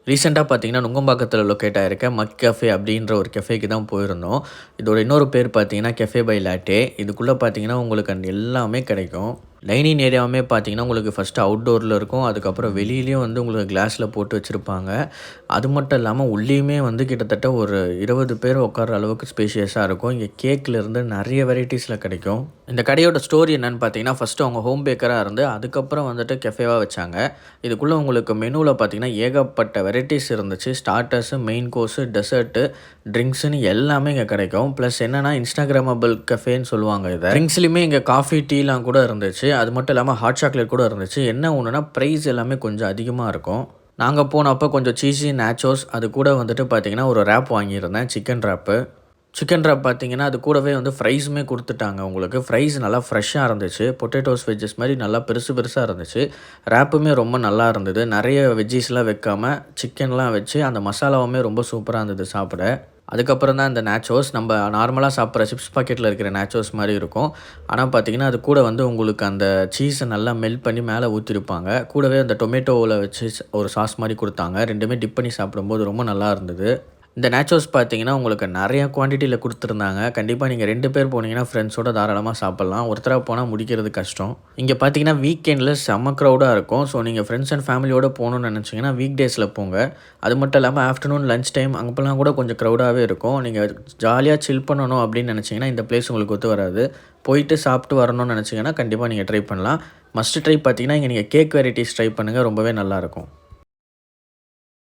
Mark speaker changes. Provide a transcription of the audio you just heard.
Speaker 1: ரீசெண்டா பார்த்தீங்கன்னா, நுங்கம்பாக்கத்தில லொக்கேட் ஆயிருக்க மக் கஃபே அப்படின்ற ஒரு கஃபேக்கு தான் போயிருந்தோம். இதோட இன்னொரு பேர் பார்த்தீங்கன்னா, கஃபே பை லாட்டே. இதுக்குள்ள பார்த்தீங்கன்னா, உங்களுக்கு எல்லாமே கிடைக்கும். டைனிங் ஏரியாவுமே பார்த்தீங்கன்னா, உங்களுக்கு ஃபர்ஸ்ட்டு அவுட்டோர்ல இருக்கும். அதுக்கப்புறம் வெளியிலயும் வந்து உங்களுக்கு கிளாஸ்ல போட்டு வச்சிருப்பாங்க. அது மட்டும் இல்லாம உள்ளேயுமே வந்து கிட்டத்தட்ட ஒரு 20 பேர் உட்கார்ற அளவுக்கு ஸ்பேஷியஸா இருக்கும். இங்க கேக்லேருந்து நெறைய வெரைட்டீஸ்ல கிடைக்கும். இந்த கடையோட ஸ்டோரி என்னன்னு பார்த்தீங்கன்னா, ஃபர்ஸ்ட்டு அவங்க ஹோம் பேக்கரா இருந்து, அதுக்கப்புறம் வந்துட்டு கஃபேவா வச்சாங்க. இதுக்குள்ள உங்களுக்கு மெனுல பார்த்தீங்கன்னா, ஏகப்பட்ட வெரைட்டீஸ் இருந்துச்சு. ஸ்டார்ட்டர்ஸு, மெயின் கோர்ஸு, டெசர்ட்டு, ட்ரிங்க்ஸ்ன்னு எல்லாமே இங்க கிடைக்கும். ப்ளஸ் என்னன்னா, இன்ஸ்டாகிராமபிள் கஃபேன்னு சொல்லுவாங்க இத. ட்ரிங்க்ஸ்லயுமே இங்க காஃபி, டீலாம் கூட இருந்துச்சு. அது மட்டும் இல்லாம ஹாட் சாக்லேட் கூட இருந்துச்சு. என்ன ஒண்ணுன்னா, பிரைஸ் எல்லாமே கொஞ்சம் அதிகமா இருக்கும். நாங்க போனப்போ கொஞ்சம் சீஸி நேச்சோஸ், அது கூட வந்துட்டு பார்த்தீங்கன்னா, ஒரு ராப் வாங்கியிருந்தேன். Chicken wrap. சிக்கன் ராப் பார்த்தீங்கன்னா, அது கூடவே வந்து ஃப்ரைஸுமே குடுத்துட்டாங்க உங்களுக்கு. ஃப்ரைஸ் நல்லா ஃப்ரெஷ்ஷா இருந்துச்சு. பொட்டேட்டோஸ், வெஜ்ஜஸ் மாரி நல்லா பெருசு பெருசா இருந்துச்சு. ராப்புமே ரொம்ப நல்லா இருந்தது. நெறைய வெஜ்ஜீஸ்லாம் வைக்காம, சிக்கன்லாம் வச்சு, அந்த மசாலாவுமே ரொம்ப சூப்பரா இருந்தது சாப்பிட. அதுக்கப்புறம் தான் இந்த நேச்சோஸ். நம்ப நார்மலா சாப்பிடுற சிப்ஸ் பாக்கெட்ல இருக்கிற நேச்சோஸ் மாரி இருக்கும். ஆனா பார்த்தீங்கன்னா, அது கூட வந்து உங்களுக்கு அந்த சீஸ நல்லா மெல்ட் பண்ணி மேல ஊத்திருப்பாங்க. கூடவே அந்த டொமேட்டோவுல வச்சு ஒரு சாஸ் மாரி குடுத்தாங்க. 2மே டிப் பண்ணி சாப்பிடும்போது ரொம்ப நல்லா இருந்தது. இந்த நேச்சோஸ் பார்த்தீங்கன்னா, உங்களுக்கு நெறைய குவான்டிட்டில குடுத்துருந்தாங்க. கண்டிப்பா நீங்க 2 பேர் போனீங்கன்னா, ஃப்ரெண்ட்ஸோட தாராளமா சாப்பிடலாம். ஒருத்தரா போனா முடிக்கிறது கஷ்டம். இங்க பார்த்தீங்கன்னா, வீக்கெண்ட்ல செம்ம க்ரவுடா இருக்கும். ஸோ, நீங்க ஃப்ரெண்ட்ஸ் அண்ட் ஃபேமிலியோட போணும்னு நெனச்சீங்கன்னா, வீக் டேஸ்ல போங்க. அது மட்டும் இல்லாம ஆஃப்டர்நூன் லஞ்ச் டைம் அங்கலாம் கூட கொஞ்சம் க்ரவுடாவே இருக்கும். நீங்க ஜாலியா சில் பண்ணணும் அப்படின்னு நெனச்சீங்கன்னா, இந்த பிளேஸ் உங்களுக்கு ஒத்து வராது. போயிட்டு சாப்பிட்டு வரணும்னு நெனச்சீங்கன்னா, கண்டிப்பா நீங்க ட்ரை பண்ணலாம். மஸ்ட் ட்ரை பார்த்தீங்கன்னா, இங்க நீங்க கேக் வெரைட்டீஸ் ட்ரை பண்ணுங்க. ரொம்பவே நல்லாருக்கும்.